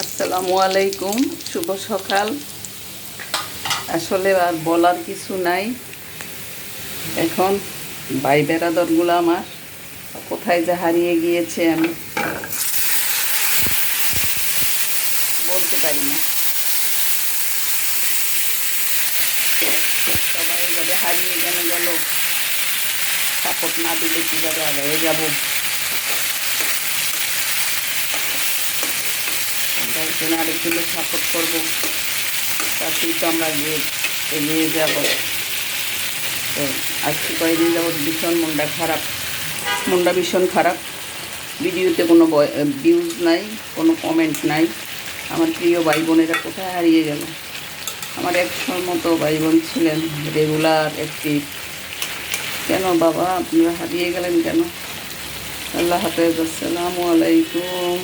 আসসালামু আলাইকুম, শুভ সকাল। আসলে আর বলার কিছু নাই। এখন ভাই বেরাদরগুলো আমার কোথায় যে হারিয়ে গিয়েছে আমি বলতে পারি না। সবাই এভাবে হারিয়ে গেল, সাপোর্ট না দিলে কীভাবে আগে যাব। আমরা একজন আরেকজনকে সাপোর্ট করবো, তাতেই তো আমরা এগিয়ে যাব। তো আজকে কয়েকদিন যাবৎ ভীষণ মনটা ভীষণ খারাপ। ভিডিওতে কোনো ভিউজ নাই, কোনো কমেন্ট নাই। আমার প্রিয় ভাই বোনেরা কোথায় হারিয়ে গেল? আমার একশোর মতো ভাই বোন ছিলেন, রেগুলার অ্যাক্টিভ। কেন বাবা আপনারা হারিয়ে গেলেন কেন? আল্লাহ হাফেজ, আসসালামু আলাইকুম।